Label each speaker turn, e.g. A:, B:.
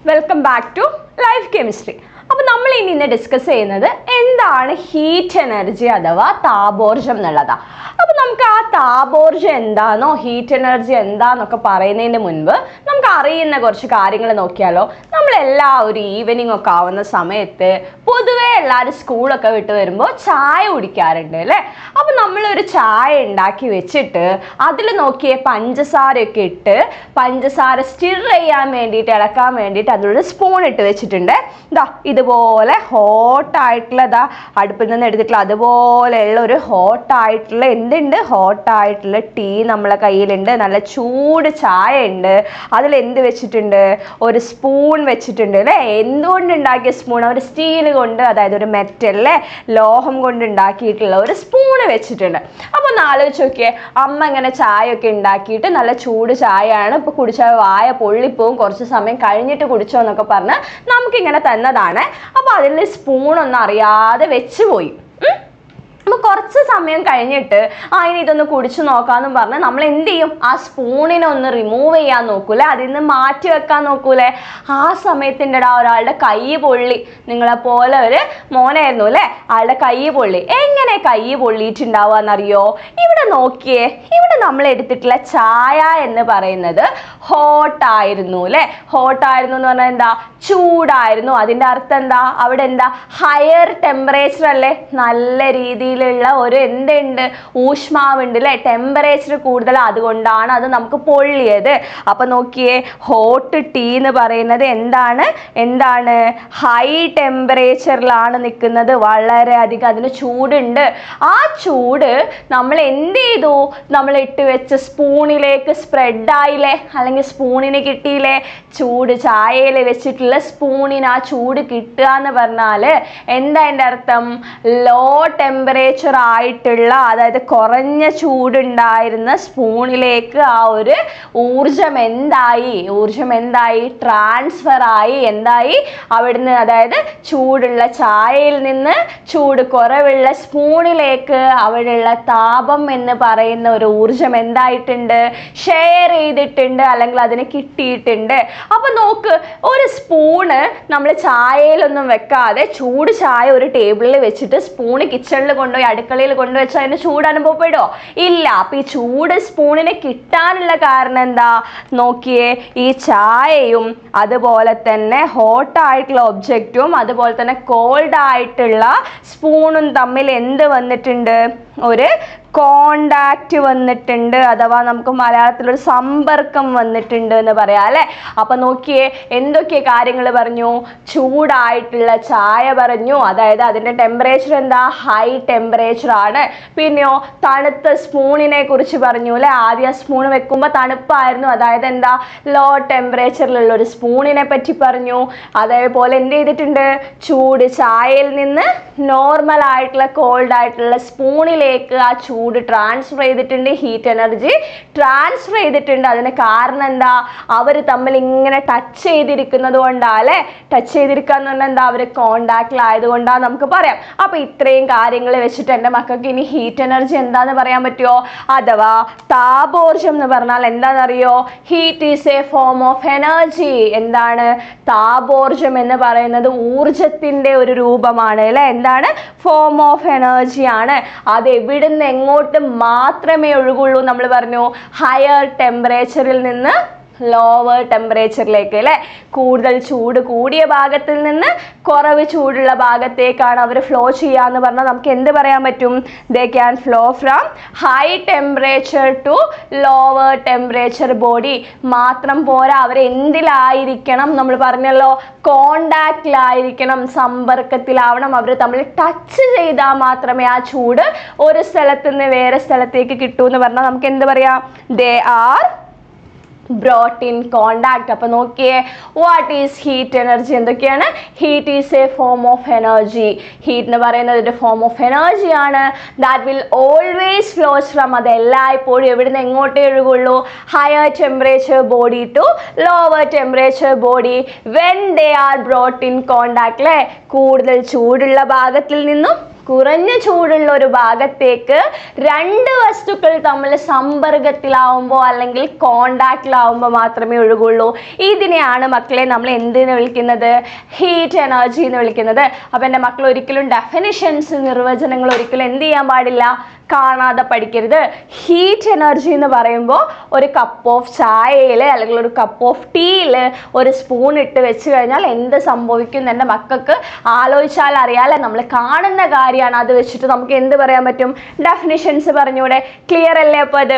A: Welcome back to life chemistry. അപ്പോൾ നമ്മൾ ഇന്ന് ഡിസ്കസ് ചെയ്യുന്നത് എന്താണ് ഹീറ്റ് എനർജി അഥവാ താപോർജ്ജം എന്നുള്ളതാണ്. അപ്പോൾ നമുക്ക് ആ താപോർജ്ജം എന്താണോ ഹീറ്റ് എനർജി എന്താന്നൊക്കെ പറയുന്നതിന് മുൻപ് നമുക്ക് അറിയുന്ന കുറച്ച് കാര്യങ്ങൾ നോക്കിയാലോ. നമ്മളെല്ലാവരും ഈവനിങ് ഒക്കെ ആവുന്ന സമയത്ത് പൊതുവേ എല്ലാവരും സ്കൂളൊക്കെ വിട്ട് വരുമ്പോൾ ചായ കുടിക്കാറുണ്ട് അല്ലേ. അപ്പോൾ നമ്മളൊരു ചായ ഉണ്ടാക്കി വെച്ചിട്ട് അതിൽ നോക്കിയേ പഞ്ചസാരയൊക്കെ ഇട്ട് പഞ്ചസാര സ്റ്റിർ ചെയ്യാൻ വേണ്ടിയിട്ട് ഇളക്കാൻ വേണ്ടിയിട്ട് അതിലൊരു സ്പൂൺ ഇട്ട് വെച്ചിട്ടുണ്ട്. ഇതാ ഇതുപോലെ ഹോട്ടായിട്ടുള്ള അടുപ്പിൽ നിന്ന് എടുത്തിട്ടുള്ള അതുപോലെയുള്ള ഒരു ഹോട്ടായിട്ടുള്ള എന്തുണ്ട് ഹോട്ടായിട്ടുള്ള ടീ നമ്മളെ കയ്യിലുണ്ട്. നല്ല ചൂട് ചായ ഉണ്ട്. അതിൽ എന്ത് വെച്ചിട്ടുണ്ട് ഒരു സ്പൂൺ വെച്ചിട്ടുണ്ട് അല്ലേ. എന്തുകൊണ്ട് ഉണ്ടാക്കിയ സ്പൂൺ ഒരു സ്റ്റീൽ കൊണ്ട് അതായത് ഒരു മെറ്റലിലെ ലോഹം കൊണ്ട് ഉണ്ടാക്കിയിട്ടുള്ള ഒരു സ്പൂണ് വെച്ചിട്ടുണ്ട്. അപ്പോൾ ഒന്ന് ആലോചിച്ച് നോക്കിയേ അമ്മ ഇങ്ങനെ ചായ ഒക്കെ ഉണ്ടാക്കിയിട്ട് നല്ല ചൂട് ചായയാണ് ഇപ്പോൾ കുടിച്ചാൽ വായ പൊള്ളിപ്പോവും കുറച്ച് സമയം കഴിഞ്ഞിട്ട് കുടിച്ചോ എന്നൊക്കെ പറഞ്ഞ് നമുക്കിങ്ങനെ തന്നതാണ്. അപ്പോൾ അതിൽ സ്പൂണൊന്നും അറിയാതെ വെച്ച് പോയി. അപ്പോൾ കുറച്ച് സമയം കഴിഞ്ഞിട്ട് ഇനി ഇതൊന്ന് കുടിച്ചു നോക്കാമെന്നും പറഞ്ഞ് നമ്മൾ എന്ത് ചെയ്യും ആ സ്പൂണിനെ ഒന്ന് റിമൂവ് ചെയ്യാൻ നോക്കൂലേ, അതിൽ നിന്ന് മാറ്റി വെക്കാൻ നോക്കൂലേ. ആ സമയത്തിൻ്റെ ഒരാളുടെ കൈ പൊള്ളി. നിങ്ങളെപ്പോലെ ഒരു മോനായിരുന്നു അല്ലേ, ആളുടെ കൈ പൊള്ളി. എങ്ങനെ കൈ പൊള്ളിയിട്ടുണ്ടാവുക എന്നറിയോ? ഇവിടെ നോക്കിയേ, ഇവിടെ നമ്മൾ എടുത്തിട്ടുള്ള ചായ എന്ന് പറയുന്നത് ഹോട്ടായിരുന്നു അല്ലേ. ഹോട്ടായിരുന്നു എന്ന് പറഞ്ഞാൽ എന്താ ചൂടായിരുന്നു. അതിൻ്റെ അർത്ഥം എന്താ അവിടെ എന്താ ഹയർ ടെമ്പറേച്ചർ അല്ലേ, നല്ല രീതിയിലുള്ള ഒരു എന്തുണ്ട് ഊഷ്മാവുണ്ട് അല്ലേ, ടെമ്പറേച്ചർ കൂടുതൽ, അതുകൊണ്ടാണ് അത് നമുക്ക് പൊള്ളിയത്. അപ്പം നോക്കിയേ ഹോട്ട് ടീ എന്ന് പറയുന്നത് എന്താണ് ഹൈ ടെമ്പറേച്ചറിലാണ് നിൽക്കുന്നത്, വളരെയധികം അതിന് ചൂടുണ്ട്. ആ ചൂട് നമ്മൾ എന്ത് ചെയ്തു നമ്മൾ ഇട്ട് വെച്ച സ്പൂണിലേക്ക് സ്പ്രെഡായില്ലേ, അല്ലെങ്കിൽ സ്പൂണിന് കിട്ടിയില്ലേ. ചൂട് ചായയിൽ വെച്ചിട്ടുള്ള സ്പൂണിന് ആ ചൂട് കിട്ടുക എന്ന് പറഞ്ഞാൽ എന്താ എൻ്റെ അർത്ഥം ലോ ടെമ്പറേച്ചർ ആയിട്ടുള്ള അതായത് കുറഞ്ഞ ചൂടുണ്ടായിരുന്ന സ്പൂണിലേക്ക് ആ ഒരു ഊർജം എന്തായി ട്രാൻസ്ഫർ ആയി. എന്തായി അവിടുന്ന് അതായത് ചൂടുള്ള ചായയിൽ നിന്ന് ചൂട് കുറവുള്ള സ്പൂണിലേക്ക് അവിടെയുള്ള താപം എന്ന് പറയുന്ന ഒരു ഊർജം എന്തായിട്ടുണ്ട് ഷെയർ ചെയ്തിട്ടുണ്ട്, അല്ലെങ്കിൽ അതിന് കിട്ടിയിട്ടുണ്ട്. അപ്പൊ നോക്ക് ഒരു സ്പൂണ് നമ്മൾ ചായയിലൊന്നും വെക്കാതെ ചൂട് ചായ ഒരു ടേബിളിൽ വെച്ചിട്ട് സ്പൂണ് കിച്ചണിൽ കൊണ്ടുപോയി അടുക്കളയിൽ കൊണ്ടുവച്ചാൽ അതിന് ചൂട് അനുഭവപ്പെടുമോ? ഇല്ല. അപ്പൊ ഈ ചൂട് സ്പൂണിന് കിട്ടാനുള്ള കാരണം എന്താ നോക്കിയേ, ഈ ചായയും അതുപോലെ തന്നെ ഹോട്ടായിട്ടുള്ള ഒബ്ജക്റ്റും അതുപോലെ തന്നെ കോൾഡ് ആയിട്ടുള്ള സ്പൂണും തമ്മിൽ എന്ത് വന്നിട്ടുണ്ട് ഒരു കോണ്ടാക്റ്റ് വന്നിട്ടുണ്ട്, അഥവാ നമുക്ക് മലയാളത്തിലൊരു സമ്പർക്കം വന്നിട്ടുണ്ട് എന്ന് പറയാം അല്ലേ. അപ്പൊ നോക്കിയേ എന്തൊക്കെ കാര്യങ്ങൾ പറഞ്ഞു. ചൂടായിട്ടുള്ള ചായ പറഞ്ഞു, അതായത് അതിൻ്റെ ടെമ്പറേച്ചർ എന്താ ഹൈ ടെമ്പറേച്ചർ ആണ്. പിന്നെയോ തണുത്ത സ്പൂണിനെ കുറിച്ച് പറഞ്ഞു അല്ലേ. ആദ്യം സ്പൂൺ വെക്കുമ്പോൾ തണുപ്പായിരുന്നു, അതായത് എന്താ ലോ ടെമ്പറേച്ചറിലുള്ള ഒരു സ്പൂണിനെ പറ്റി പറഞ്ഞു. അതേപോലെ എന്ത് ചെയ്തിട്ടുണ്ട് ചൂട് ചായയിൽ നിന്ന് നോർമൽ ആയിട്ടുള്ള കോൾഡ് ആയിട്ടുള്ള സ്പൂണിലേക്ക് ആ ചൂട് ട്രാൻസ്ഫർ ചെയ്തിട്ടുണ്ട്, ഹീറ്റ് എനർജി ട്രാൻസ്ഫർ ചെയ്തിട്ടുണ്ട്. അതിന് കാരണം എന്താ അവർ തമ്മിൽ ഇങ്ങനെ ടച്ച് ചെയ്തിരിക്കുന്നത് കൊണ്ടാല്ലേ. ടച്ച് ചെയ്തിരിക്കാന്ന് പറഞ്ഞാൽ എന്താ അവർ കോണ്ടാക്റ്റിലായതുകൊണ്ടാണ് നമുക്ക് പറയാം. അപ്പൊ ഇത്രയും കാര്യങ്ങൾ വെച്ചിട്ട് എൻ്റെ മക്കൾക്ക് ഇനി ഹീറ്റ് എനർജി എന്താന്ന് പറയാൻ പറ്റുമോ? അഥവാ താപോർജ്ജം എന്ന് പറഞ്ഞാൽ എന്താണെന്നറിയോ? Heat is a form of energy. എന്താണ് താപോർജ്ജം എന്ന് പറയുന്നത് ഊർജത്തിന്റെ ഒരു രൂപമാണ് അല്ലെ. എന്താണ് ഫോം ഓഫ് എനർജി ആണ്. അത് എവിടുന്ന് എങ്ങോട്ട് മാത്രമേ ഒഴുകുള്ളൂ? നമ്മൾ പറഞ്ഞു ഹയർ ടെമ്പറേച്ചറിൽ നിന്ന് ലോവർ ടെമ്പറേച്ചറിലേക്ക് അല്ലേ. കൂടുതൽ ചൂട് കൂടിയ ഭാഗത്തിൽ നിന്ന് കുറവ് ചൂടുള്ള ഭാഗത്തേക്കാണ് അവർ ഫ്ലോ ചെയ്യാന്ന് പറഞ്ഞാൽ നമുക്ക് എന്ത് പറയാൻ പറ്റും? They can flow from high temperature to lower temperature body. മാത്രം പോരാ, അവർ എന്തിലായിരിക്കണം? നമ്മൾ പറഞ്ഞല്ലോ കോണ്ടാക്റ്റിലായിരിക്കണം, സമ്പർക്കത്തിലാവണം. അവർ തമ്മിൽ ടച്ച് ചെയ്താൽ മാത്രമേ ആ ചൂട് ഒരു സ്ഥലത്ത് നിന്ന് വേറെ സ്ഥലത്തേക്ക് കിട്ടൂ എന്ന് പറഞ്ഞാൽ നമുക്ക് എന്ത് പറയാം? They are brought in contact. അപ്പോൾ നോക്കിയേ വാട്ട് ഈസ് ഹീറ്റ് എനർജി എന്തൊക്കെയാണ്? Heat is a form of energy. Heat എന്ന് പറയുന്നത് ഒരു ഫോം ഓഫ് എനർജി ആണ്. That will always flows from, അത് എല്ലായ്പ്പോഴും എവിടുന്ന് എങ്ങോട്ടേ ഒഴുകുള്ളൂ? Higher temperature body to lower temperature body when they are brought in contact അല്ലേ. കൂടുതൽ ചൂടുള്ള ഭാഗത്തിൽ നിന്നും കുറഞ്ഞ ചൂടുള്ള ഒരു ഭാഗത്തേക്ക് രണ്ട് വസ്തുക്കൾ തമ്മിൽ സമ്പർക്കത്തിലാവുമ്പോൾ അല്ലെങ്കിൽ കോണ്ടാക്റ്റിലാവുമ്പോൾ മാത്രമേ ഒഴുകുള്ളൂ. ഇതിനെയാണ് മക്കളെ നമ്മൾ എന്തിനെ വിളിക്കുന്നത്? ഹീറ്റ് എനർജി എന്ന് വിളിക്കുന്നത്. അപ്പം എൻ്റെ മക്കൾ ഒരിക്കലും ഡെഫിനിഷൻസ്, നിർവചനങ്ങൾ ഒരിക്കലും എന്ത് ചെയ്യാൻ പാടില്ല, കാണാതെ പഠിക്കരുത്. ഹീറ്റ് എനർജി എന്ന് പറയുമ്പോൾ ഒരു കപ്പ് ഓഫ് ചായയിൽ അല്ലെങ്കിൽ ഒരു കപ്പ് ഓഫ് ടീയിൽ ഒരു സ്പൂൺ ഇട്ട് വെച്ച് കഴിഞ്ഞാൽ എന്ത് സംഭവിക്കും എൻ്റെ മക്കൾക്ക് ആലോചിച്ചാൽ അറിയാലോ. നമ്മൾ കാണുന്ന കാര്യമാണ്, അത് വെച്ചിട്ട് നമുക്ക് എന്ത് പറയാൻ പറ്റും? ഡെഫിനിഷൻസ് പറഞ്ഞൂടെ? ക്ലിയർ അല്ലേ? അപ്പോൾ അത്